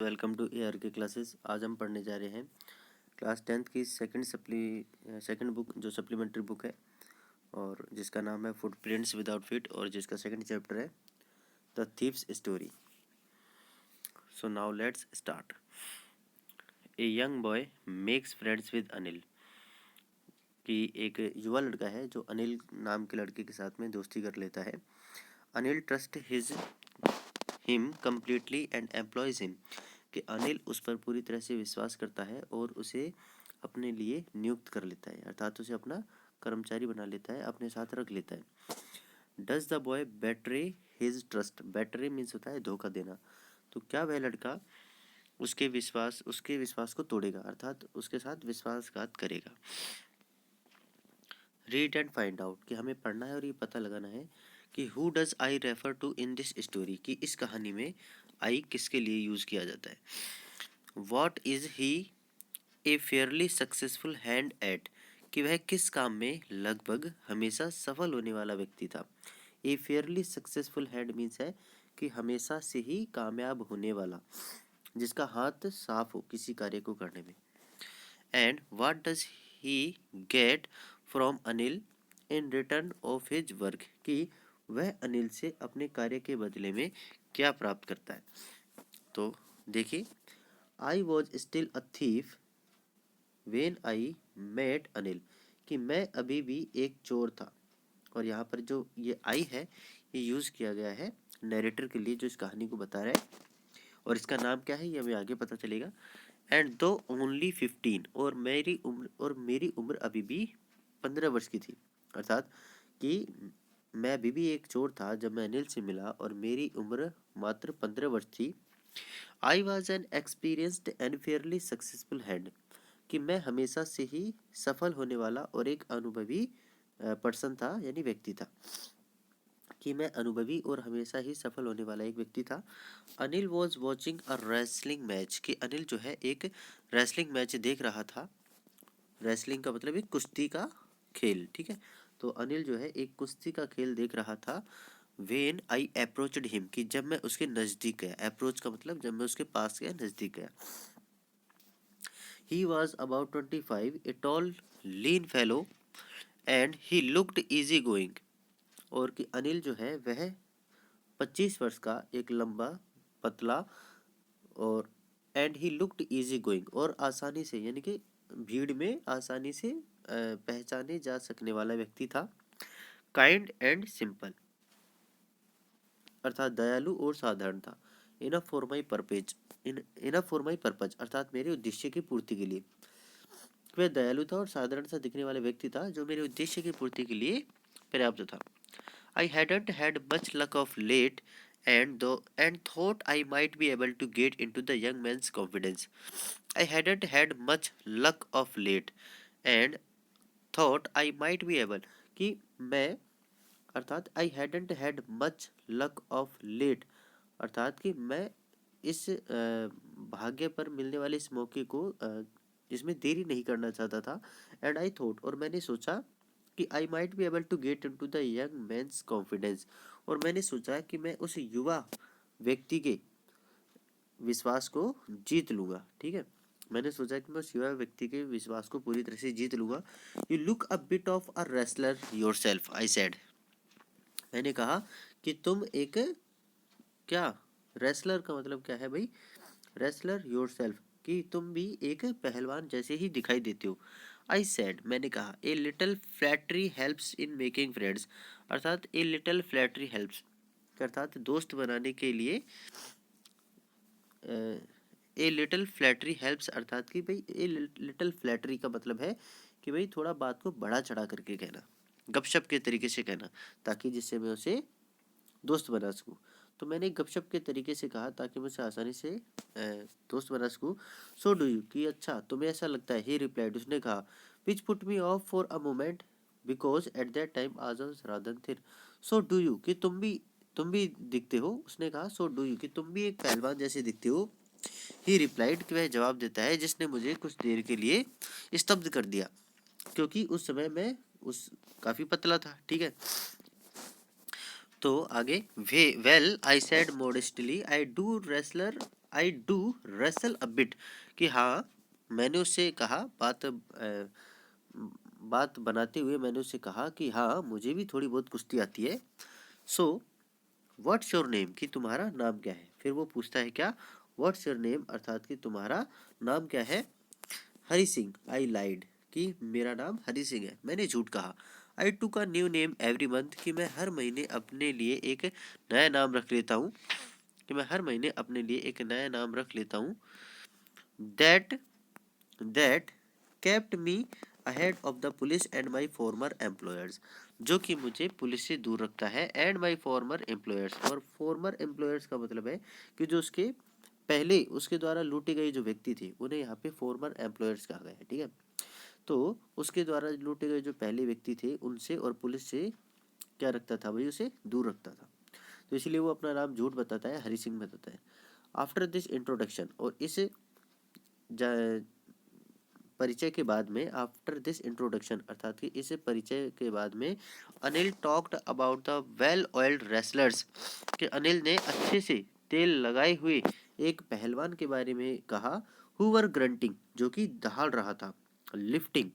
Welcome to AR के classes. आज हम पढ़ने जा रहे हैं क्लास 10th की सेकंड बुक जो सप्लीमेंट्री बुक है और जिसका नाम है फुटप्रिंट्स विदाउट फीट और जिसका सेकंड चैप्टर है the thieves story. So now let's start. A young boy makes friends with Anil. कि एक युवा लड़का है जो अनिल नाम के लड़के के साथ में दोस्ती कर लेता है। Anil trust him completely and employees him. कि अनिल उस पर पूरी तरह से विश्वास करता है और उसे अपने लिए नियुक्त कर लेता है, अर्थात उसे अपना कर्मचारी बना लेता है, अपने साथ रख लेता है। Does the boy betray his trust. Betray means होता है धोखा देना। तो क्या वह लड़का उसके विश्वास को तोड़ेगा, अर्थात उसके साथ विश्वासघात करेगा। Read and find out. कि हमें पढ़ना है और ये पता लगाना है कि who does I refer to in this story. कि इस कहानी में आई किसके लिए यूज किया जाता है। What is he A Fairlie successful hand eight. कि वह किस काम में लगभग हमेशा सफल होने वाला व्यक्ति था। ए फेयरली सक्सेसफुल हैंड मीन्स है कि हमेशा से ही कामयाब होने वाला, जिसका हाथ साफ हो किसी कार्य को करने में। And what does he get from Anil in return of his work. कि वह अनिल से अपने कार्य के बदले में क्या प्राप्त करता है। तो देखिए, I was still a thief when I met Anil. कि मैं अभी भी एक चोर था। और यहाँ पर जो ये आई है ये यूज किया गया है नरेटर के लिए जो इस कहानी को बता रहा है, और इसका नाम क्या है ये हमें आगे पता चलेगा। एंड दो ओनली 15 और मेरी उम्र अभी भी 15 वर्ष की थी। अर्थात कि मैं अभी भी एक चोर था जब मैं अनिल से मिला और मेरी उम्र मात्र 15 वर्ष थी। I was an experienced and Fairlie successful hand. कि मैं हमेशा से ही सफल होने वाला और एक अनुभवी पर्सन था, यानी व्यक्ति था। कि मैं अनुभवी और हमेशा ही सफल होने वाला एक व्यक्ति था। Anil was watching a wrestling match. कि अनिल जो है एक रेसलिंग मैच देख रहा था। रेसलिंग का मतलब एक कुश्ती का खेल, ठीक है। तो अनिल जो है एक कुश्ती का खेल देख रहा था। When I approached him. कि जब मैं उसके नज़दीक गया। अप्रोच का मतलब जब मैं उसके पास गया, नज़दीक गया। He was about 25, a tall, lean fellow, and he looked easy going. और कि अनिल जो है वह 25 वर्ष का, एक लंबा, पतला और and he looked easy going और आसानी से, यानी कि भीड़ में आसानी से पहचाने जा सकने वाला व्यक्ति था। काइंड एंड सिंपल, अर्थात दयालु और साधारण था। Enough for my purpose enough for my purpose, अर्थात मेरे उद्देश्य की पूर्ति के लिए। वह दयालु था और साधारण सा दिखने वाला व्यक्ति था जो मेरे उद्देश्य की पूर्ति के लिए पर्याप्त था। I hadn't had much luck of late and thought I might be able to get into the young man's confidence. I hadn't had much luck of late and thought I might be able। कि मैं, अर्थात I hadn't had much luck of late, अर्थात कि मैं इस भाग्य पर मिलने वाले इस मौके को इसमें देरी नहीं करना चाहता था। एंड आई थॉट, और मैंने सोचा कि I might be able to get into the young man's confidence. और मैंने सोचा कि मैं उस युवा व्यक्ति के विश्वास को जीत लूँगा, ठीक है। मैंने सोचा कि मैं उस युवा व्यक्ति के विश्वास को पूरी तरह से जीत लूँगा। You look a bit of a wrestler your self, I said. मैंने कहा कि तुम एक, क्या, रेसलर का मतलब क्या है भाई, रेसलर योर सेल्फ, कि तुम भी एक पहलवान जैसे ही दिखाई देते हो। आई सेड, मैंने कहा, a little flattery helps in making friends, अर्थात ए लिटल फ्लैटरी हेल्प्स, अर्थात दोस्त बनाने के लिए ए लिटल फ्लैटरी हेल्प्स, अर्थात कि भाई ए लिटल फ्लैटरी का मतलब है कि भाई थोड़ा बात को बढ़ा चढ़ा करके कहना, गपशप के तरीके से कहना, ताकि जिससे मैं उसे दोस्त बना सकूँ। तो मैंने गपशप के तरीके से कहा ताकि मैं उसे आसानी से दोस्त बना सकूँ। सो डू यू, कि अच्छा तुम्हें ऐसा लगता है। ही रिप्लाइड, उसने कहा, which put me off for a moment because at that time आज was rather thin. So do you, कि तुम भी दिखते हो। उसने कहा सो डू यू, कि तुम भी एक पहलवान जैसे दिखते हो। ही रिप्लाइड, कि वह जवाब देता है जिसने मुझे कुछ देर के लिए स्तब्ध कर दिया, क्योंकि उस समय मैं काफी पतला था, ठीक है। तो आगे, well I said modestly, I do wrestler I do wrestle a bit, कि हाँ मैंने उससे कहा, बात बनाते हुए मैंने उससे कहा कि हाँ मुझे भी थोड़ी बहुत कुश्ती आती है। सो व्हाट्स योर नेम, कि तुम्हारा नाम क्या है। फिर वो पूछता है क्या, व्हाट्स योर नेम, अर्थात कि तुम्हारा नाम क्या है। हरी सिंह, आई लाइड, कि मेरा नाम हरी सिंह है, मैंने झूठ कहा। I took a new name every month, कि मैं हर महीने अपने लिए एक नया नाम रख लेता हूँ, कि मैं हर महीने अपने लिए एक नया नाम रख लेता हूँ। That that kept me ahead of the police and my farmer employers, जो कि मुझे पुलिस से दूर रखता है। एंड माई फॉर्मर एम्प्लॉयर्स, और फॉर्मर एम्प्लॉयर्स का मतलब है कि जो उसके पहले उसके द्वारा लूटे गए जो व्यक्ति थे उन्हें यहाँ पे फॉर्मर एम्प्लॉयर्स कहा गया है, ठीक है। तो उसके द्वारा लूटे गए जो पहले व्यक्ति थे उनसे और पुलिस से क्या रखता था भाई, उसे दूर रखता था। तो इसलिए वो अपना नाम झूठ बताता है, हरी सिंह बताता है। आफ्टर दिस इंट्रोडक्शन, और इस परिचय के बाद में, आफ्टर दिस इंट्रोडक्शन अर्थात कि इस परिचय के बाद में, Anil talked about the well oiled wrestlers, कि अनिल ने अच्छे से तेल लगाए हुए एक पहलवान के बारे में कहा। हु वर ग्रंटिंग, जो कि दहाड़ रहा था। लिफ्टिंग,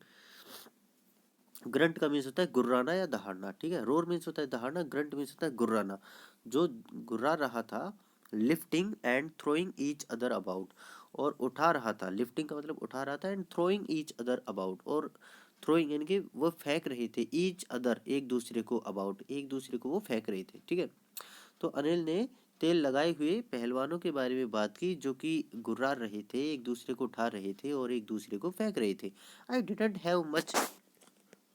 ग्रंट का मीन्स होता है गुर्राना या दहाड़ना, ठीक है। रोर मीन्स होता है दहाड़ना, ग्रंट मीन्स होता है गुर्राना। जो गुर्रा रहा था। Lifting and throwing each other about, और उठा रहा था। लिफ्टिंग का मतलब उठा रहा था, and throwing each other about, और थ्रोइंग यानी कि वो फेंक रहे थे, ईच अदर एक दूसरे को, अबाउट एक दूसरे को वो फेंक रहे थे, ठीक है। तो अनिल ने तेल लगाए हुए पहलवानों के बारे में बात की जो कि गुर्रा रहे थे, एक दूसरे को उठा रहे थे और एक दूसरे को फेंक रहे थे। I didn't have much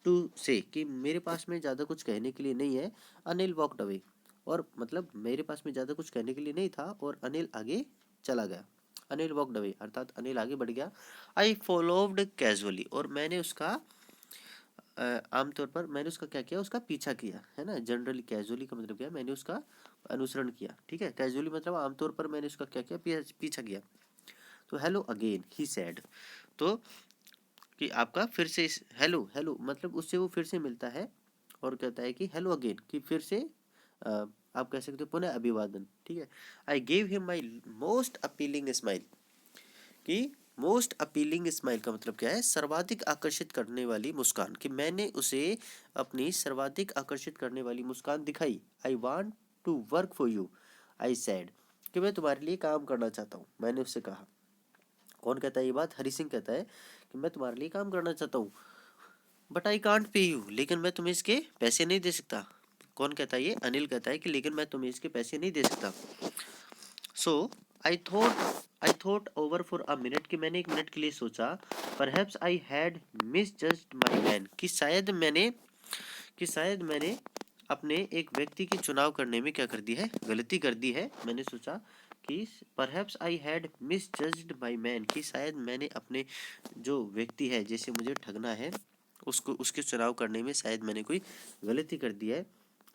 to say, कि मेरे पास में ज़्यादा कुछ कहने के लिए नहीं है। अनिल वॉकड अवे, और मतलब मेरे पास में ज़्यादा कुछ कहने के लिए नहीं था और अनिल आगे चला गया। अनिल वॉकड अवे अर्थात अनिल आगे बढ़ गया। आई फॉलोव्ड कैजुअली, और मैंने उसका आमतौर पर मैंने उसका क्या किया, उसका पीछा किया, है ना। जनरली कैजुअली का मतलब क्या है, मैंने उसका अनुसरण किया, ठीक है। कैजुअली मतलब आमतौर पर मैंने उसका क्या किया, पीछा किया। तो हेलो अगेन ही सेड, तो कि आपका फिर से हेलो हेलो मतलब उससे वो फिर से मिलता है और कहता है कि हेलो अगेन, कि फिर से आप कह सकते हो पुनः अभिवादन, ठीक है। I gave him my most appealing smile, कि मोस्ट अपीलिंग स्माइल का मतलब क्या है, सर्वाधिक आकर्षित करने वाली मुस्कान, कि मैंने उसे अपनी सर्वाधिक आकर्षित करने वाली मुस्कान दिखाई। I want to work for you, I said, कि मैं तुम्हारे लिए काम करना चाहता हूँ, मैंने उससे कहा। कौन कहता है ये बात, हरी सिंह कहता है कि मैं तुम्हारे लिए काम करना चाहता हूँ। But I can't pay you, लेकिन मैं तुम्हें इसके पैसे नहीं दे सकता। कौन कहता है ये, अनिल कहता है कि लेकिन मैं तुम्हें इसके पैसे नहीं दे सकता। So I thought over for a minute, कि मैंने एक मिनट के लिए सोचा। Perhaps I had misjudged my man, कि शायद मैंने अपने एक व्यक्ति की चुनाव करने में क्या कर दी है, गलती कर दी है। मैंने सोचा कि perhaps I had misjudged my man, कि शायद मैंने अपने जो व्यक्ति है जैसे मुझे ठगना है उसको, उसके चुनाव करने में शायद मैंने कोई गलती कर दी है।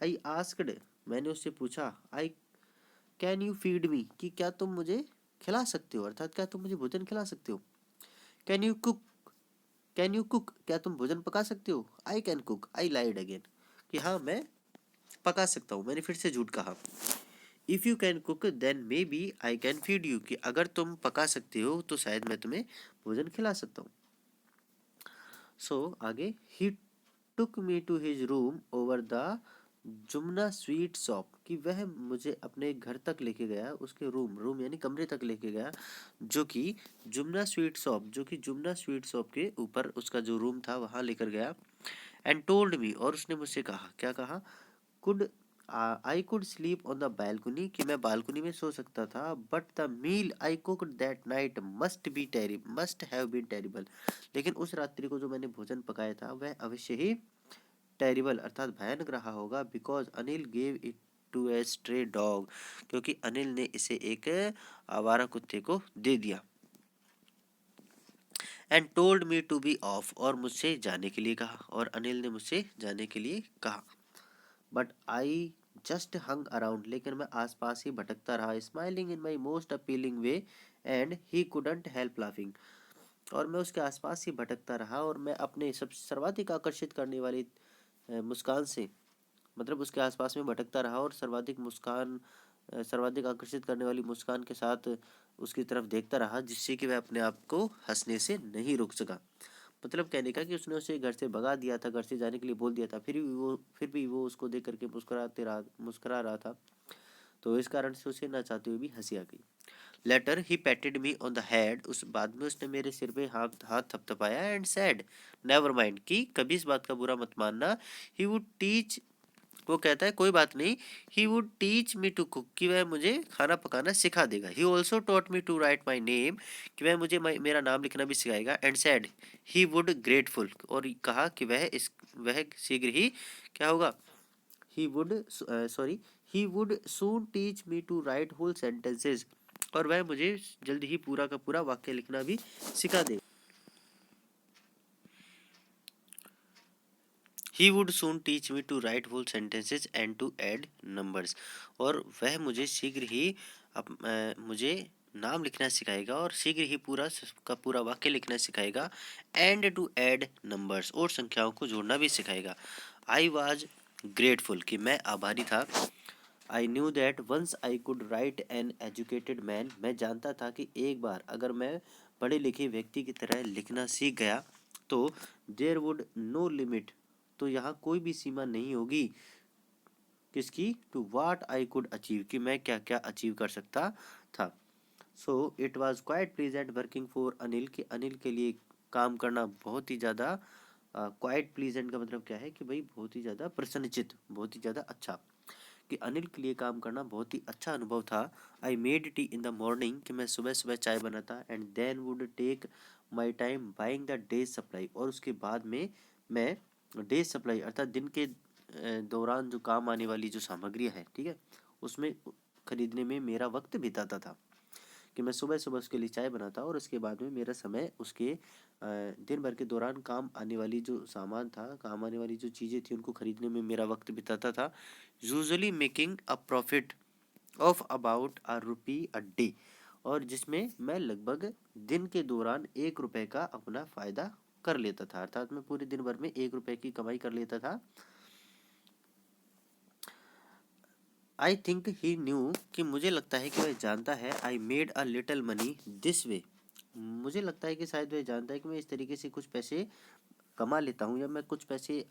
आई आस्क्ड, मैंने उससे पूछा। I can you feed me, कि क्या तुम मुझे खिला सकते हो, अर्थात क्या तुम मुझे भोजन खिला सकते हो। कैन यू कुक, क्या तुम भोजन पका सकते हो। I can cook, I lied again, कि हाँ मैं पका सकता हूँ, मैंने फिर से झूठ कहा। If you can cook then maybe I can feed you, कि अगर तुम पका सकते हो तो शायद मैं तुम्हें भोजन खिला सकता हूँ। सो आगे, he took me to his room over the Jumna sweet shop, कि वह मुझे अपने घर तक लेके गया, उसके रूम यानी कमरे तक लेके गया, जो कि जुमना स्वीट शॉप के ऊपर उसका जो रूम था वहाँ लेकर गया। एंड टोल्ड मी, और उसने मुझसे कहा, क्या कहा, could I could sleep on the balcony, कि मैं बालकनी में सो सकता था। But the meal I cooked that night must have been terrible, लेकिन उस रात्रि को जो मैंने भोजन पकाया था वह अवश्य ही टेरिबल अर्थात भयानक रहा होगा। Because Anil gave it to a stray dog, क्योंकि अनिल ने इसे एक आवारा कुत्ते को दे दिया। And told me to be off, और मुझसे जाने के लिए कहा, और अनिल ने मुझसे जाने के लिए कहा। But I just hung around, लेकिन मैं आसपास ही भटकता रहा। Smiling in my most appealing way and he couldn't help laughing, और मैं उसके आसपास ही भटकता रहा और मैं अपने सब सर्वाधिक आकर्षित करने वाली मुस्कान से, मतलब उसके आसपास में भटकता रहा और सर्वाधिक आकर्षित करने वाली मुस्कान के साथ उसकी तरफ देखता रहा, जिससे कि वह अपने आप को हंसने से नहीं रोक सका। मतलब कहने का कि उसने उसे घर से भगा दिया था, घर से जाने के लिए बोल दिया था, फिर भी वो उसको देख करके मुस्कुरा रहा था। तो इस कारण से उसे ना चाहते हुए भी हंसी आ गई। Later he patted me on the head, उस बाद में उसने मेरे सिर पे हाथ हाथ थपथपाया एंड सैड नेवर माइंड, कि कभी इस बात का बुरा मत मानना। ही वुड टीच, वो कहता है कोई बात नहीं, he would teach me to cook, कि वह मुझे खाना पकाना सिखा देगा। He also taught me to write my name, कि वह मुझे मेरा नाम लिखना भी सिखाएगा। And said he would grateful, और कहा कि वह शीघ्र ही क्या होगा, he would sorry he would soon teach me to write whole sentences, और वह मुझे जल्द ही पूरा का पूरा वाक्य लिखना भी सिखा देगा। He would soon teach me to write whole sentences and to add numbers, और वह मुझे शीघ्र ही मुझे नाम लिखना सिखाएगा और शीघ्र ही पूरा का पूरा वाक्य लिखना सिखाएगा। एंड टू ऐड नंबर्स, और संख्याओं को जोड़ना भी सिखाएगा। आई वॉज ग्रेटफुल, कि मैं आभारी था। I knew that once I could write an educated man, मैं जानता था कि एक बार अगर मैं पढ़े लिखे व्यक्ति की तरह लिखना सीख गया तो देयर वुड नो लिमिट, तो यहाँ कोई भी सीमा नहीं होगी किसकी, to what I could achieve, कि मैं क्या क्या अचीव कर सकता था। So it was quite pleasant working for Anil, कि अनिल के लिए काम करना बहुत ही ज़्यादा, क्वाइट प्लीजेंट का मतलब क्या है कि भाई बहुत ही ज़्यादा प्रसन्नचित, बहुत ही ज़्यादा अच्छा, कि अनिल के लिए काम करना बहुत ही अच्छा अनुभव था। I made tea in the morning, कि मैं सुबह सुबह चाय बनाता, and then would take my time buying the day's supply, और उसके बाद में मैं डेज सप्लाई अर्थात दिन के दौरान जो काम आने वाली जो सामग्री है, ठीक है, उसमें खरीदने में मेरा वक्त बिताता था। कि मैं सुबह सुबह उसके लिए चाय बनाता और उसके बाद में मेरा समय उसके दिन भर के दौरान काम आने वाली जो सामान था, काम आने वाली जो चीज़ें थी, उनको खरीदने में मेरा वक्त बिताता था। Usually making a profit of about a rupee a day, और जिसमें मैं लगभग दिन के दौरान 1 रुपए का अपना फ़ायदा कर लेता था, अर्थात मैं पूरे दिन भर में 1 रुपए की कमाई कर लेता था। आई थिंक ही न्यू, कि मुझे लगता है कि वह जानता है। I made a little money this way, मुझे लगता है कि शायद वह जानता है कि मैं इस तरीके से कुछ पैसे कमा लेता हूँ या मैं कुछ पैसे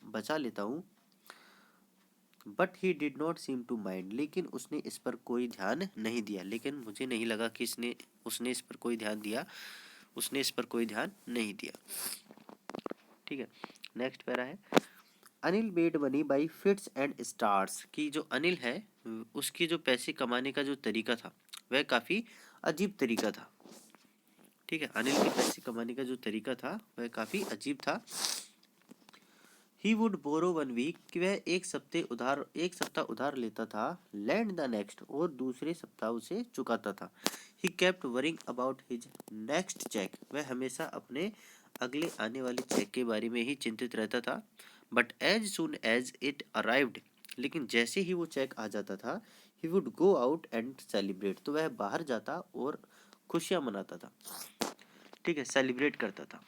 बचा लेता हूँ। But he did not seem to mind, लेकिन उसने इस पर कोई ध्यान नहीं दिया, लेकिन मुझे नहीं लगा कि उसने इस पर कोई ध्यान दिया, उसने इस पर कोई ध्यान नहीं दिया। ठीक है, नेक्स्ट पैरा है, Anil made money by fits and stars, की जो अनिल है उसकी जो पैसे कमाने का जो तरीका था वह काफ़ी अजीब तरीका था। ठीक है, अनिल के पैसे कमाने का जो तरीका था वह काफ़ी अजीब था। ही वुड बोरो 1 वीक, कि वह एक सप्ताह उधार लेता था, लैंड द नेक्स्ट, और दूसरे सप्ताह उसे चुकाता था। He kept worrying about his next cheque, वह हमेशा अपने अगले आने वाले चेक के बारे में ही चिंतित रहता था। But as soon as it arrived, लेकिन जैसे ही वो चेक आ जाता था, he would go out and celebrate, तो वह बाहर जाता और खुशियाँ मनाता था। ठीक है, सेलिब्रेट करता था।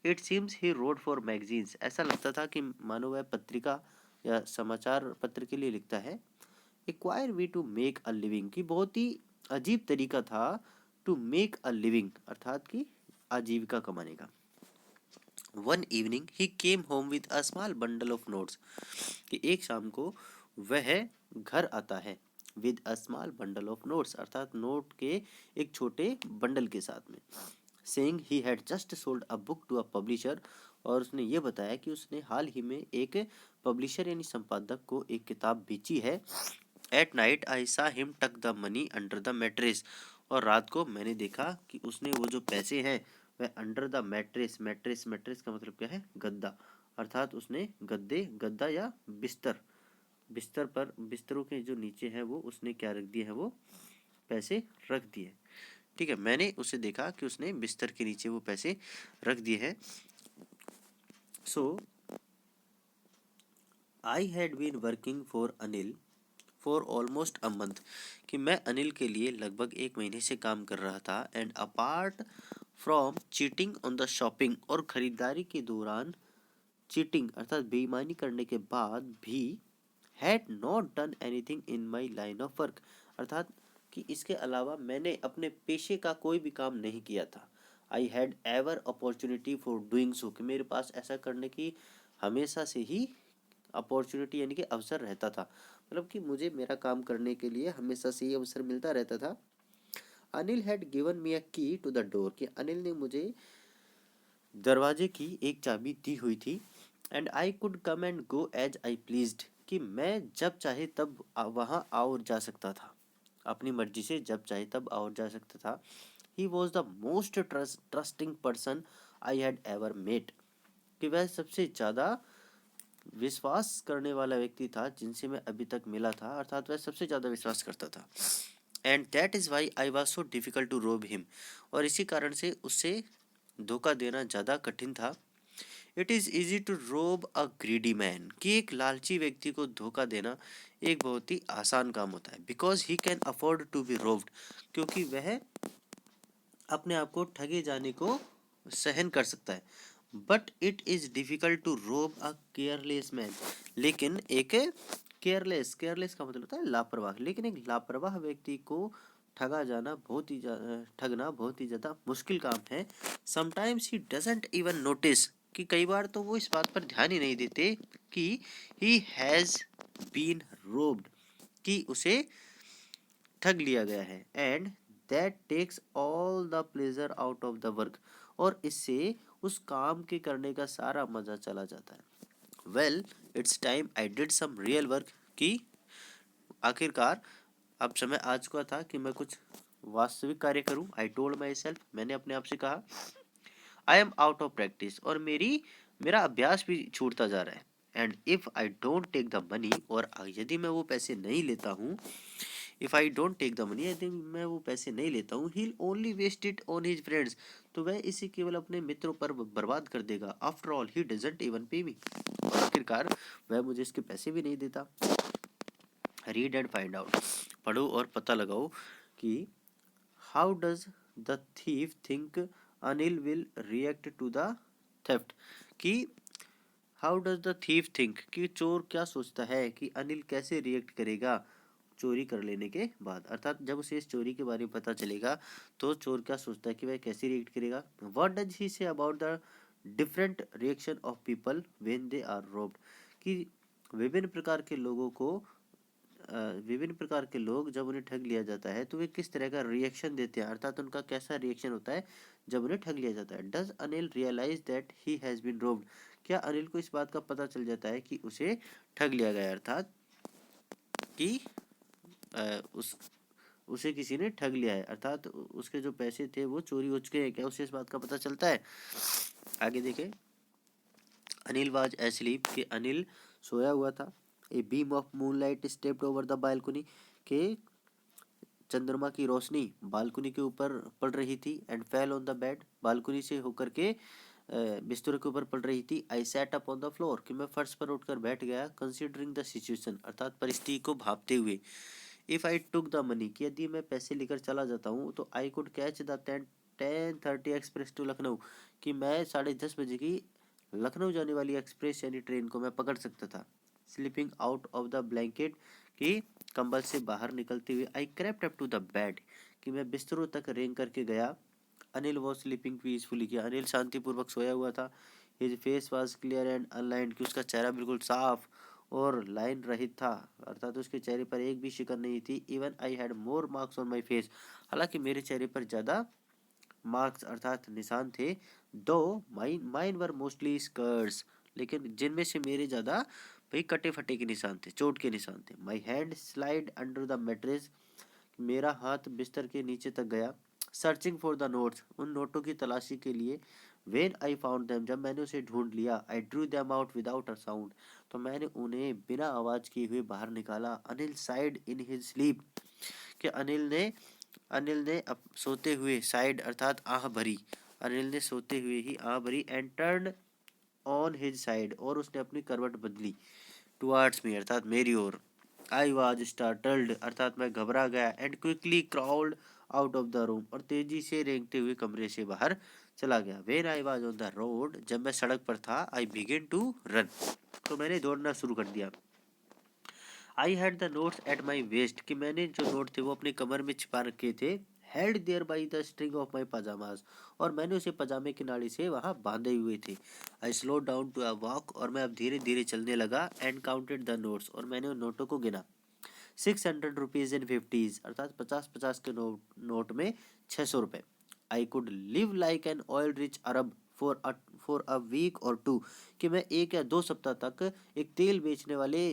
It seems he road for magazines, ऐसा लगता था कि मानो वह पत्रिका या समाचार पत्र के लिए लिखता है। Acquire we to make a living, की बहुत ही अजीब तरीका था टू मेक अ लिविंग, अर्थात कि आजीविका कमाने का। One evening he came home with a small bundle of notes, कि एक शाम को वह घर आता है with a small bundle of notes, अर्थात नोट के एक छोटे बंडल के साथ में। Saying he had just sold a book to a publisher, और उसने ये बताया कि उसने हाल ही में एक पब्लिशर यानी संपादक को एक किताब बेची है। एट नाइट आई सा हिम टक the money under the mattress, और रात को मैंने देखा कि उसने वो जो पैसे हैं वह अंडर द मैट्रेस, मैट्रेस का मतलब क्या है, गद्दा, अर्थात उसने गद्दा या बिस्तर पर, बिस्तरों के जो नीचे है वो उसने क्या रख दिए है, वो पैसे रख दिए। ठीक है, मैंने उसे देखा कि उसने बिस्तर के नीचे वो पैसे रख दिए हैं। So I had been working for Anil for almost a month, कि मैं अनिल के लिए लगभग 1 महीने से काम कर रहा था। And apart from cheating on the shopping, और खरीदारी के दौरान चीटिंग अर्थात बेईमानी करने के बाद भी had not done anything in my line of work, अर्थात कि इसके अलावा मैंने अपने पेशे का कोई भी काम नहीं किया था। आई had ever opportunity for doing so, कि मेरे पास ऐसा करने की हमेशा से ही अपॉर्चुनिटी यानी कि अवसर रहता था, मतलब कि मुझे मेरा काम करने के लिए हमेशा से ही अवसर मिलता रहता था। अनिल हैड गिवन मी अ की टू द डोर, कि अनिल ने मुझे दरवाजे की एक चाबी दी हुई थी। And I could come and go as I pleased, कि मैं जब चाहे तब वहाँ आ और जा सकता था, अपनी मर्जी से जब चाहे तब आ और जा सकता था। He was the most trusting person I had ever met, कि वह सबसे ज़्यादा विश्वास करने वाला व्यक्ति था जिनसे मैं अभी तक मिला था, अर्थात वह सबसे ज़्यादा विश्वास करता था। And that is why I was so difficult to rob him, और इसी कारण से उससे धोखा देना ज़्यादा कठिन था। It is easy to rob a greedy man, कि एक लालची व्यक्ति को धोखा देना एक बहुत ही आसान काम होता है। Because he can afford to be robbed, क्योंकि वह अपने आप को ठगे जाने को सहन कर सकता है। But it is difficult to rob a careless man, लेकिन एक केयरलेस का मतलब होता है लापरवाह, लेकिन एक लापरवाह व्यक्ति को ठगना बहुत ही ज़्यादा मुश्किल काम है। Sometimes he doesn't even notice, कि कई बार तो वो इस बात पर ध्यान ही नहीं देते कि ही हैज़ बीन रोब्ड, कि उसे ठग लिया गया है। And that takes all the pleasure out of the work, और इससे उस काम के करने का सारा मजा चला जाता है। Well, it's time I did some real work, कि आखिरकार अब समय आ चुका था कि मैं कुछ वास्तविक कार्य करूं। आई टोल्ड माई सेल्फ, मैंने अपने आप से कहा। I am out of practice, और मेरा अभ्यास भी छूटता जा रहा है। And if I don't take the money, और यदि मैं वो पैसे नहीं लेता हूँ, if I don't take the money, यदि मैं वो पैसे नहीं लेता हूँ, he only waste it on his friends, तो वह इसे केवल अपने मित्रों पर बर्बाद कर देगा। After all he doesn't even पे मी, और आखिरकार वह मुझे इसके पैसे भी नहीं देता। रीड एंड फाइंड आउट, पढ़ो और पता लगाओ कि how does the thief think Anil will react to the theft, कि how does the thief think, कि चोर क्या सोचता है कि अनिल कैसे रिएक्ट करेगा चोरी कर लेने के बाद, अर्थात जब उसे इस चोरी के बारे में पता चलेगा तो चोर क्या सोचता है कि वह कैसे रिएक्ट करेगा। What does he say about the different reaction of people when they are robbed, कि विभिन्न प्रकार के लोगों को विभिन्न प्रकार के लोग जब उन्हें ठग लिया जाता है तो वे किस तरह का रिएक्शन देते हैं, अर्थात उनका कैसा रिएक्शन होता है जब उन्हें ठग लिया जाता है। Does Anil realize that he has been robbed, क्या अनिल को इस बात का पता चल जाता है कि उसे ठग लिया गया, अर्थात कि उस उसे किसी ने ठग लिया है, अर्थात उसके जो पैसे थे वो चोरी हो चुके हैं, क्या उसे इस बात का पता चलता है। आगे देखें। अनिल वाज एस्लीप, कि अनिल सोया हुआ था। A beam of moonlight stepped over the balcony, के चंद्रमा की रोशनी बालकनी के ऊपर पड़ रही थी। And fell on the bed, balcony से होकर के बिस्तर के ऊपर पड़ रही थी। I sat up on the floor, कि मैं फर्श पर उठकर बैठ गया। कंसिडरिंग द सिचुएशन, अर्थात परिस्थिति को भांपते हुए। If I took the money, कि यदि मैं पैसे लेकर चला जाता हूँ तो I could catch the 10:30 express to Lucknow, कि मैं 10:30 बजे की लखनऊ जाने वाली एक्सप्रेस यानी ट्रेन को मैं पकड़ सकता था। Sleeping out of the blanket, कि कंबल से बाहर निकलते हुए। I crept up to the bed, कि मैं बिस्तरों तक रेंग करके गया। अनिल वॉज स्लीपिंग पीसफुली, कि अनिल शांतिपूर्वक सोया हुआ था। His face was clear and unlined, कि उसका चेहरा बिल्कुल साफ और लाइन रहित था, अर्थात उसके चेहरे पर एक भी शिकन नहीं थी। Even I had more marks on my face, हालांकि मेरे चेहरे पर ज़्यादा मार्क्स अर्थात निशान थे। दो माइन वर मोस्टली स्कर्स, लेकिन जिनमें से मेरे ज़्यादा भाई कटे फटे के निशान थे, चोट के निशान थे। My hand slide under the mattress, मेरा हाथ बिस्तर के नीचे तक गया। सर्चिंग फॉर द नोट्स, उन नोटों की तलाशी के लिए। वेन आई फाउंड देम, जब मैंने उसे ढूंढ लिया। I drew them out without a sound, तो मैंने उन्हें बिना आवाज़ किए हुए बाहर निकाला। Anil side in his sleep, कि अनिल ने सोते हुए साइड अर्थात आह भरी, अनिल ने सोते हुए ही आह भरी। And turn on his side, और उसने अपनी करवट बदली। टुवार्ड्स मी, अर्थात मेरी ओर। आई वाज स्टार्टल्ड, अर्थात मैं घबरा गया। And quickly crawled out of the room, और तेजी से रेंगते हुए कमरे से बाहर चला गया। When I was on the road, जब मैं सड़क पर था। आई बिगिन टू रन, तो मैंने दौड़ना शुरू कर दिया। I had the notes at my waste, कि मैंने जो नोट थे वो अपने कमर में छिपा रखे थे। Held there by the string of my pyjamas, और मैंने उसे पजामे की नाड़ी से वहाँ बांधे हुए थे। I slow down to a walk, और मैं अब धीरे धीरे चलने लगा। एंड काउंटेड द नोट्स, और मैंने उन नोटों को गिना। 600 रुपीज इन 50s, अर्थात 50-50 के नोट में 600 रुपये। I could live like an oil rich Arab for a week or two, कि मैं 1 या 2 सप्ताह तक एक तेल बेचने वाले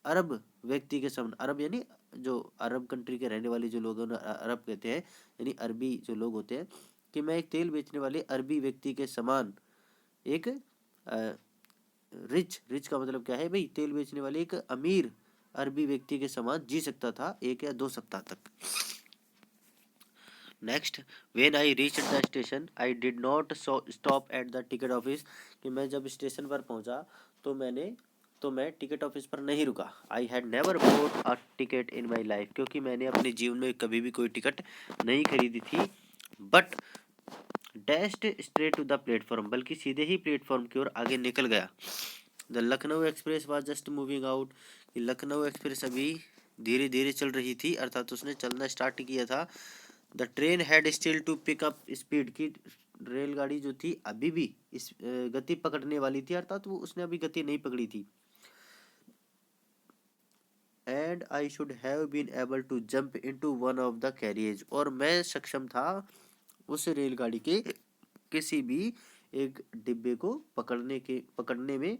अरब व्यक्ति के समान, अरब यानी जो अरब कंट्री के रहने वाले जो लोग हैं उन्हें अरब कहते हैं, यानी अरबी जो लोग होते हैं, कि मैं एक तेल बेचने वाले अरबी व्यक्ति के समान एक रिच, रिच का मतलब क्या है भाई, तेल बेचने वाले एक अमीर अरबी व्यक्ति के समान जी सकता था 1 या 2 सप्ताह तक। Next, when I reach the station I did not stop at the ticket office, कि मैं जब स्टेशन पर पहुंचा तो मैं टिकट ऑफिस पर नहीं रुका। I had never boat a ticket in my life, क्योंकि मैंने अपने जीवन में कभी भी कोई टिकट नहीं खरीदी थी। But dashed straight to the platform, बल्कि सीधे ही प्लेटफॉर्म की ओर आगे निकल गया। The Lucknow express was just moving out, Lucknow express अभी धीरे धीरे चल रही थी, अर्थात उसने चलना स्टार्ट किया था। The train had still to pick up speed, की रेलगाड़ी जो थी अभी भी इस गति पकड़ने वाली थी, अर्थात वो उसने अभी गति नहीं पकड़ी थी। And I should have been able to jump into one of the carriage, और मैं सक्षम था उस रेलगाड़ी के किसी भी एक डिब्बे को पकड़ने में।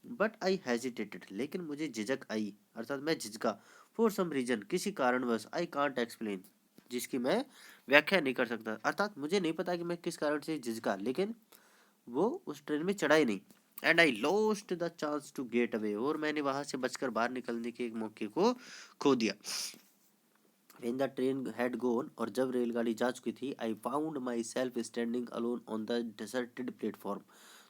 बट आई हेजिटेटेड, लेकिन मुझे झिझक आई, अर्थात मैं झिझका। फॉर सम रीजन, किसी कारणवश, आई कांट एक्सप्लेन, जिसकी मैं व्याख्या नहीं कर सकता, अर्थात मुझे नहीं पता कि मैं किस कारण से झिझका, लेकिन वो उस ट्रेन में चढ़ा ही नहीं। And I lost the chance to get away, और मैंने वहां से बचकर बाहर निकलने के एक मौके को खो दिया। When the train had gone, और जब रेलगाड़ी जा चुकी थी, I found myself standing alone on the deserted platform,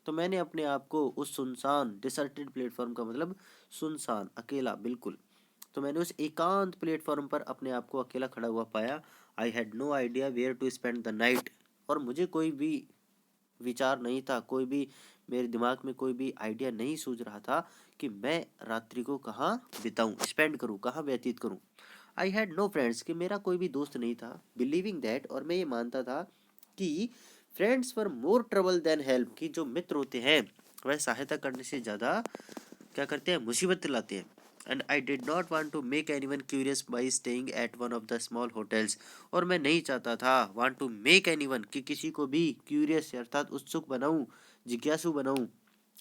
तो मैंने अपने आप को उस सुनसान, डिसर्टेड प्लेटफॉर्म का मतलब सुनसान, अकेला, बिल्कुल, तो मैंने उस एकांत प्लेटफॉर्म पर अपने आप को अकेला खड़ा हुआ पाया। I had no idea where to spend the night, और मुझे कोई भी विचार नहीं था, कोई भी मेरे दिमाग में कोई भी आइडिया नहीं सूझ रहा था कि मैं रात्रि को कहाँ बिताऊं, स्पेंड करूं, कहाँ व्यतीत करूं। आई हैड नो फ्रेंड्स, कि मेरा कोई भी दोस्त नहीं था। बिलीविंग दैट, और मैं ये मानता था कि friends for more trouble than help, कि जो मित्र होते हैं वह सहायता करने से ज़्यादा क्या करते हैं, मुसीबत लाते हैं। And I did not want to make anyone curious by staying at one of the small hotels, और मैं नहीं चाहता था वांट टू मेक एनीवन, कि किसी को भी क्यूरियस अर्थात उत्सुक बनाऊं, जिज्ञासु बनाऊं,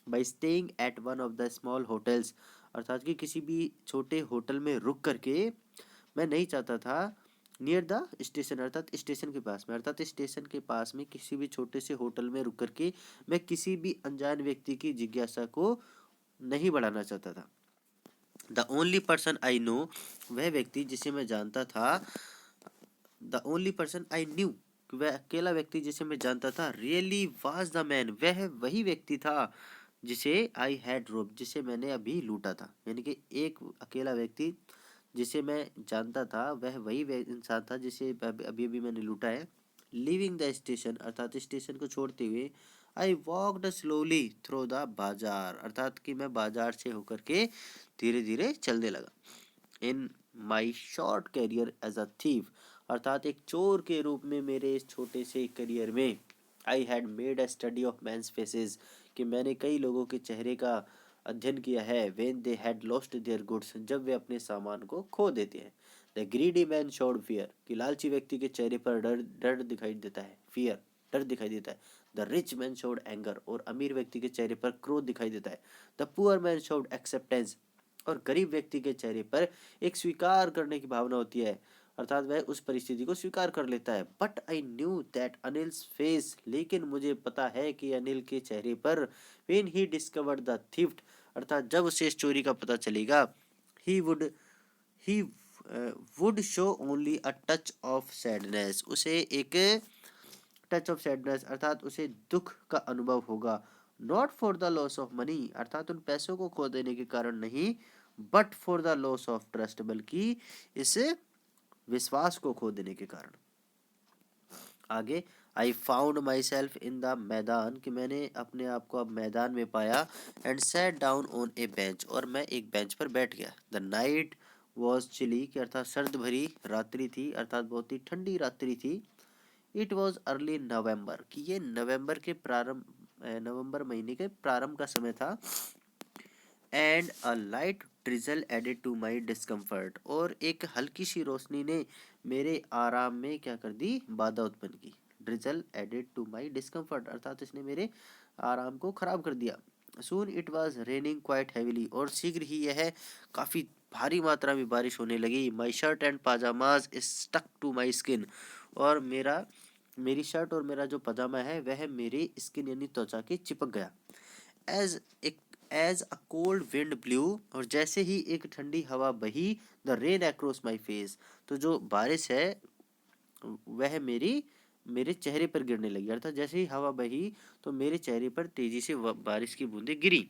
by staying at one of the small hotels, अर्थात कि किसी भी छोटे होटल में रुक करके मैं नहीं चाहता था नियर द स्टेशन, अर्थात स्टेशन के पास में, अर्थात स्टेशन के पास में किसी भी छोटे से होटल में रुक करके मैं किसी भी अनजान व्यक्ति की जिज्ञासा को नहीं बढ़ाना चाहता था। The only person I know, वह व्यक्ति जिसे मैं जानता था, the only person I knew, वह अकेला व्यक्ति जिसे मैं जानता था, रियली वाज द मैन, वह वही व्यक्ति था जिसे आई हैड रोब, जिसे मैंने अभी लूटा था। यानी कि एक अकेला व्यक्ति जिसे मैं जानता था वह वही इंसान था जिसे अभी अभी मैंने लूटा है। लिविंग द स्टेशन, अर्थात स्टेशन को छोड़ते हुए, I walked slowly through the बाजार, अर्थात कि मैं बाजार से होकर के धीरे धीरे चलने लगा। In my short career as a thief, अर्थात एक चोर के रूप में मेरे इस छोटे से करियर में, I had made a study of men's faces, कि मैंने कई लोगों के चेहरे का अध्ययन किया है। When they had lost their goods, जब वे अपने सामान को खो देते हैं। The greedy man showed fear, कि लालची व्यक्ति के चेहरे पर डर डर दिखाई देता है, फियर, डर दिखाई देता है। The rich man showed anger, और अमीर व्यक्ति के चेहरे पर क्रोध दिखाई देता है। The poor man showed acceptance, और गरीब व्यक्ति के चेहरे पर एक स्वीकार करने की भावना होती है, अर्थात वह उस परिस्थिति को स्वीकार कर लेता है। But I knew that Anil's face, लेकिन मुझे पता है कि अनिल के चेहरे पर, when he discovered the theft, अर्थात जब उसे इस चोरी का पता चलेगा, he he would show only a touch of sadness, उसे एक टच ऑफ सैडनेस, अर्थात उसे दुख का अनुभव होगा। Not for the loss of money, अर्थात उन पैसों को खो देने के कारण नहीं, but for the loss of trust, बल्कि इस विश्वास को खो देने के कारण। आगे, आई found my self in the मैदान, कि मैंने अपने आप को अब मैदान में पाया। And sat down on A bench, और मैं एक बेंच पर बैठ गया। द नाइट वॉज चिली, कि अर्थात सर्द भरी रात्रि थी, अर्थात बहुत ही ठंडी रात्रि थी। इट वॉज अर्ली नवम्बर, कि ये नवंबर महीने के प्रारंभ का समय था। And a light drizzle added to my discomfort, और एक हल्की सी रोशनी ने मेरे आराम में क्या कर दी, बाधा उत्पन्न की। Drizzle added to my discomfort, अर्थात इसने मेरे आराम को खराब कर दिया। Soon it was raining quite heavily, और शीघ्र ही यह काफ़ी भारी मात्रा में बारिश होने लगी। My shirt and pyjamas stuck to my skin, और मेरी शर्ट और मेरा जो पजामा है वह मेरी स्किन यानी त्वचा के चिपक गया। As as a cold wind blew, और जैसे ही एक ठंडी हवा बही, the rain across my face, तो जो बारिश है वह मेरे चेहरे पर गिरने लगी। अर्थात जैसे ही हवा बही तो मेरे चेहरे पर तेजी से बारिश की बूंदें गिरी।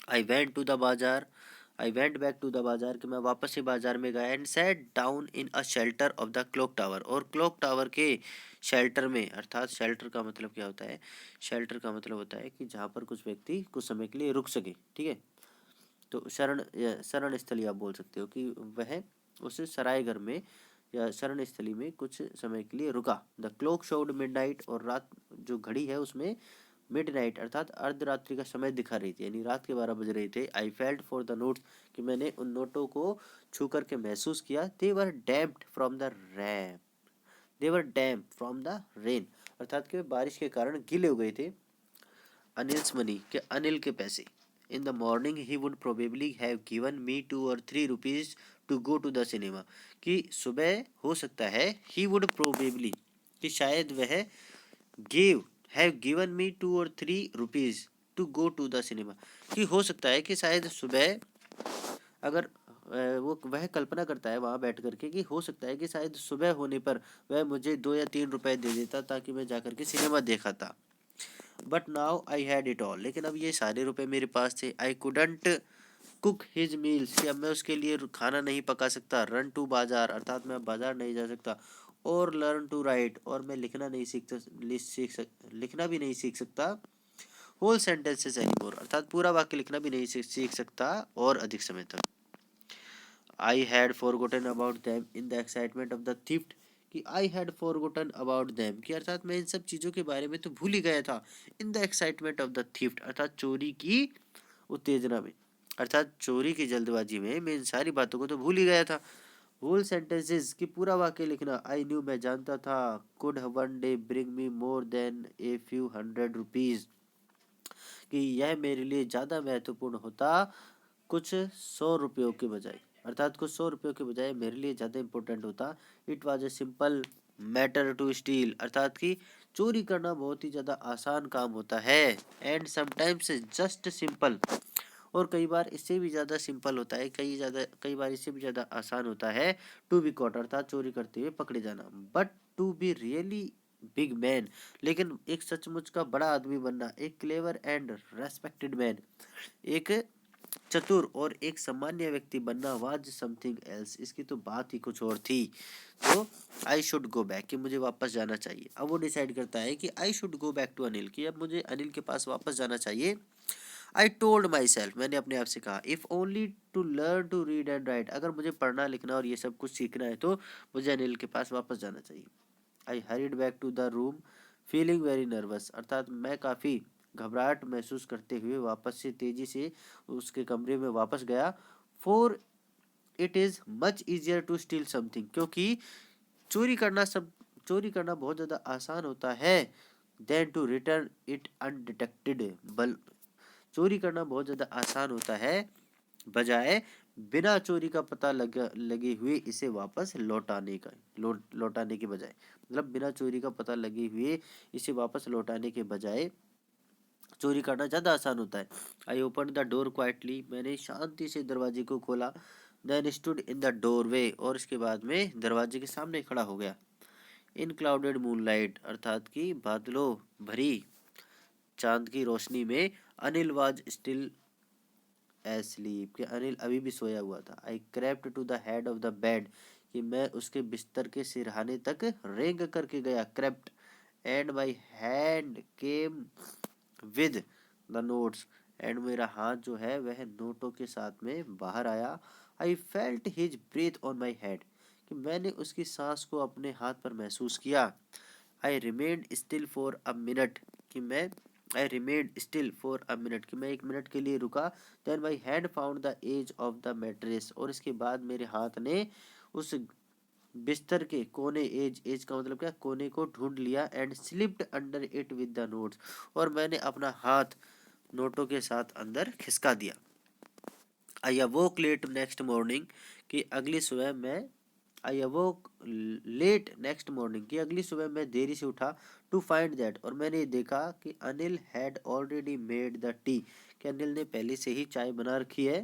I went to the bazaar, I went back to the bazaar, कि मैं वापस से बाजार में गया। And sat down in a shelter of the clock tower, और क्लॉक टावर के शेल्टर में, अर्थात शेल्टर का मतलब क्या होता है, शेल्टर का मतलब होता है कि जहाँ पर कुछ व्यक्ति कुछ समय के लिए रुक सके, ठीक है। तो शरण स्थली आप बोल सकते हो, कि वह उस सराय घर में या शरण स्थली में कुछ समय के लिए रुका। द क्लॉक शोड मिडनाइट, और रात जो घड़ी है उसमें मिडनाइट अर्थात अर्धरात्रि का समय दिखा रही थी, यानी रात के 12 बज रहे थे। I felt for the notes, कि मैंने उन नोटों को छू करके महसूस किया। They were damped from the rain, they were damp from the rain, अर्थात कि बारिश के कारण गीले हो गए थे। अनिल्स मनी, के अनिल के पैसे। In the morning he would probably have given me 2 or 3 rupees to go to the cinema, कि सुबह हो सकता है, ही वुड प्रोबेबली, कि शायद वह give have given me 2 or 3 rupees to go to the cinema, कि हो सकता है कि शायद सुबह, अगर वो वह कल्पना करता है वहां बैठ करके, कि हो सकता है कि शायद सुबह होने पर वह मुझे 2 या 3 रुपए दे देता ताकि मैं जाकर के सिनेमा देखा था। But now I had it all, लेकिन अब ये सारे रुपए मेरे पास थे। I couldn't cook his meals, कि अब मैं उसके लिए खाना नहीं पका सकता। रन टू बाजार, अर्थात मैं बाजार नहीं जा सकता। और लर्न टू राइट, और मैं लिखना नहीं लिखना भी नहीं सीख सकता। होल सेंटेंसेस एनीमोर, अर्थात पूरा वाक्य लिखना भी नहीं सीख सकता और अधिक समय तक। I had forgotten about them in the excitement of the theft, कि I had forgotten about them, कि अर्थात मैं इन सब चीज़ों के बारे में तो भूल ही गया था। In the excitement of the theft, अर्थात चोरी की उत्तेजना में, अर्थात चोरी की जल्दबाजी में मैं इन सारी बातों को तो भूल ही गया था। होल सेंटेंसेस, की पूरा वाक्य लिखना। आई न्यू, मैं जानता था। Could one day bring me more than a few 100 rupees, कि यह मेरे लिए ज़्यादा महत्वपूर्ण होता कुछ 100 रुपयों के बजाय, अर्थात कुछ 100 रुपयों के बजाय मेरे लिए ज़्यादा इंपॉर्टेंट होता। It was a simple matter to steal, अर्थात कि चोरी करना बहुत ही ज़्यादा आसान काम होता है। एंड समटाइम्स जस्ट सिंपल, और कई बार इससे भी ज़्यादा सिंपल होता है, कई बार इससे भी ज़्यादा आसान होता है। टू बी कॉट, अर्थात चोरी करते हुए पकड़े जाना। But to be really big man, लेकिन एक सचमुच का बड़ा आदमी बनना, एक क्लेवर एंड रेस्पेक्टेड मैन, एक चतुर और एक सामान्य व्यक्ति बनना, वाज समथिंग एल्स, इसकी तो बात ही कुछ और थी। तो आई शुड गो बैक, कि मुझे वापस जाना चाहिए। अब वो डिसाइड करता है कि I should go back to Anil, कि अब मुझे अनिल के पास वापस जाना चाहिए। आई टोल्ड माई सेल्फ, मैंने अपने आप से कहा, if only to learn to read and write, अगर मुझे पढ़ना लिखना और ये सब कुछ सीखना है तो मुझे अनिल के पास वापस जाना चाहिए। I hurried back to the room feeling very nervous, अर्थात मैं काफ़ी घबराहट महसूस करते हुए वापस से तेज़ी से उसके कमरे में वापस गया। For it is much easier to steal something, क्योंकि चोरी करना सब चोरी करना बहुत ज़्यादा आसान होता है। Then to return it undetected, बल चोरी करना बहुत ज़्यादा आसान होता है बजाय बिना चोरी का पता लगे हुए इसे वापस लौटाने के बजाय, मतलब बिना चोरी का पता लगे हुए इसे वापस लौटाने के बजाय चोरी करना ज़्यादा आसान होता है। I open the door quietly, मैंने शांति से दरवाजे को खोला। Then stood in the doorway, और इसके बाद में दरवाजे के सामने खड़ा हो गया। इन क्लाउडेड मूनलाइट, अर्थात कि बादलों भरी चांद की रोशनी में, अनिल वाज स्टिल एस्लीप, कि अनिल अभी भी सोया हुआ था। I crept to the head of the bed, कि मैं उसके बिस्तर के सिरहाने तक रेंग करके गया। Crept and my hand came with the notes, and मेरा हाथ जो है वह नोटों के साथ में बाहर आया। I felt his breath on my head, कि मैंने उसकी सांस को अपने हाथ पर महसूस किया। I remained still for a minute, कि मैं I remained still for a minute, कि मैं 1 मिनट के लिए रुका। Then my hand found the edge of the mattress, और इसके बाद मेरे हाथ ने उस बिस्तर के कोने, एज का मतलब क्या, कोने को ढूंढ लिया। And slipped under it with the notes, और मैंने अपना हाथ नोटों के साथ अंदर खिसका दिया। आई अवोक लेट नेक्स्ट मॉर्निंग, कि अगली सुबह मैं आई अवोक लेट नेक्स्ट मॉर्निंग, कि अगली सुबह मैं देरी से उठा। टू फाइंड दैट, और मैंने देखा कि Anil had already made the T, कि अनिल ने पहले से ही चाय बना रखी है।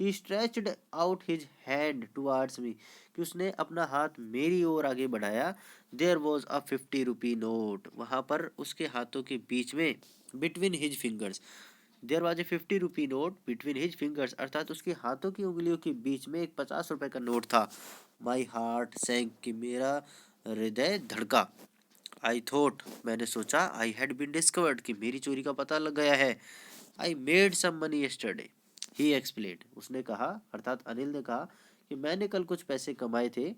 He stretched out his hand towards me, कि उसने अपना हाथ मेरी ओर आगे बढ़ाया। There was a 50 rupee note, वहाँ पर उसके हाथों के बीच में, between his fingers, there was a 50 rupee note between his fingers, अर्थात उसके हाथों की उंगलियों के बीच में एक 50 रुपए का नोट था। माई हार्ट सैंक, कि मेरा हृदय धड़का। आई थॉट, मैंने सोचा, आई हैड बीन डिस्कवर्ड, कि मेरी चोरी का पता लग गया है। I made some money yesterday, he explained, उसने कहा, अर्थात अनिल ने कहा, कि मैंने कल कुछ पैसे कमाए थे।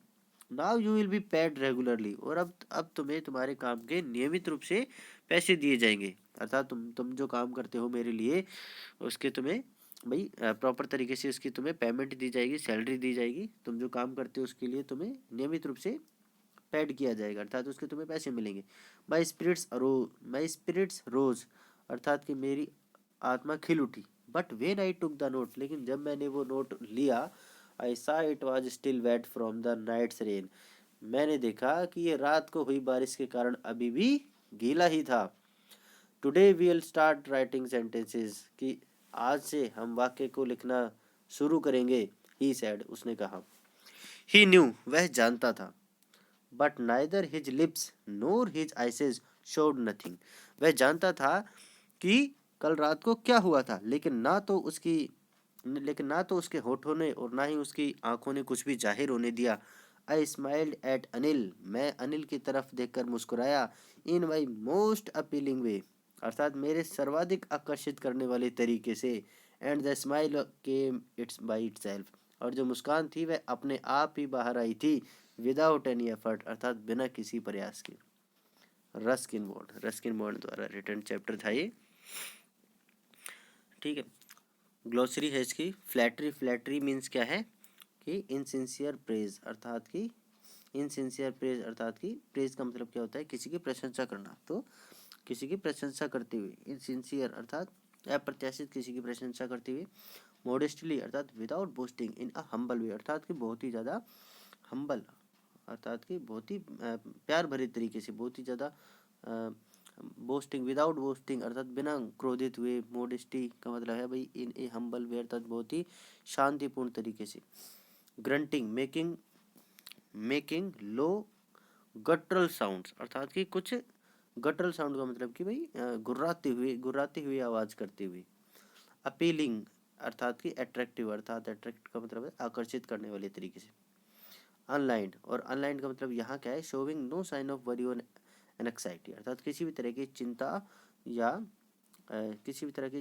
Now you will be paid regularly, और अब तुम्हें तुम्हारे काम के नियमित रूप से पैसे दिए जाएंगे। अर्थात तुम जो काम करते हो मेरे लिए, उसके तुम्हें भाई प्रॉपर तरीके से उसकी तुम्हें पेमेंट दी जाएगी, सैलरी दी जाएगी। तुम जो काम करते हो उसके लिए तुम्हें नियमित रूप से पेड किया जाएगा, अर्थात उसके तुम्हें पैसे मिलेंगे। माई स्पिरिट्स रोज, अर्थात कि मेरी आत्मा खिल उठी। But when I took the note, लेकिन जब मैंने वो नोट लिया, I saw it was still wet from the night's rain, मैंने देखा कि ये रात को हुई बारिश के कारण अभी भी गीला ही था। Today we will start writing sentences, कि आज से हम वाक्य को लिखना शुरू करेंगे। ही सेड, उसने कहा। ही न्यू, वह जानता था। But neither his lips nor his eyes showed nothing, वह जानता था कि कल रात को क्या हुआ था, लेकिन ना तो उसके होठों ने और ना ही उसकी आंखों ने कुछ भी जाहिर होने दिया। आई स्माइल्ड एट अनिल, मैं अनिल की तरफ देखकर मुस्कुराया। इन माई मोस्ट अपीलिंग वे, अर्थात मेरे सर्वाधिक आकर्षित करने वाले तरीके से। And the smile came it's by it self, और जो मुस्कान थी वह अपने आप ही बाहर आई थी। विदाउट एनी एफर्ट, अर्थात बिना किसी प्रयास के। रस्किन बॉन्ड द्वारा रिटन चैप्टर था ये। ठीक है, ग्लोसरी है इसकी। फ्लैटरी मीन्स क्या है, कि इनसिंसियर प्रेज, अर्थात कि इनसिंसियर प्रेज, अर्थात कि प्रेज का मतलब क्या होता है, किसी की प्रशंसा करना। तो किसी की प्रशंसा करते हुए, इनसिंसियर अर्थात अप्रत्याशित किसी की प्रशंसा करते हुए। मॉडेस्टली अर्थात without boasting in a humble way, अर्थात कि बहुत ही ज़्यादा हम्बल, अर्थात कि बहुत ही प्यार भरे तरीके से, बहुत ही ज़्यादा बोस्टिंग, विदाउट बोस्टिंग अर्थात बिना क्रोधित हुए। मोडेस्टी का मतलब है भाई इन ए हम्बल वे, अर्थात बहुत ही शांतिपूर्ण तरीके से। ग्रंटिंग, मेकिंग लो गटरल साउंड्स, अर्थात कि कुछ गटरल साउंड का मतलब कि भाई गुर्राती हुई आवाज़ करते हुए। अपीलिंग अर्थात कि अट्रैक्टिव, अर्थात अट्रैक्ट का मतलब है आकर्षित करने वाले तरीके से। अनलाइंड, और अनलाइंड का मतलब यहाँ क्या है, showing no sign of worry और एनक्साइटी, अर्थात किसी भी तरह की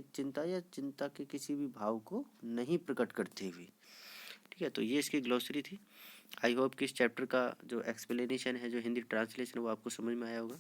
चिंता या चिंता के किसी भी भाव को नहीं प्रकट करते हुए। ठीक है, तो ये इसकी ग्लोसरी थी। आई होप कि इस चैप्टर का जो एक्सप्लेनेशन है, जो हिंदी ट्रांसलेशन है, वो आपको समझ में आया होगा।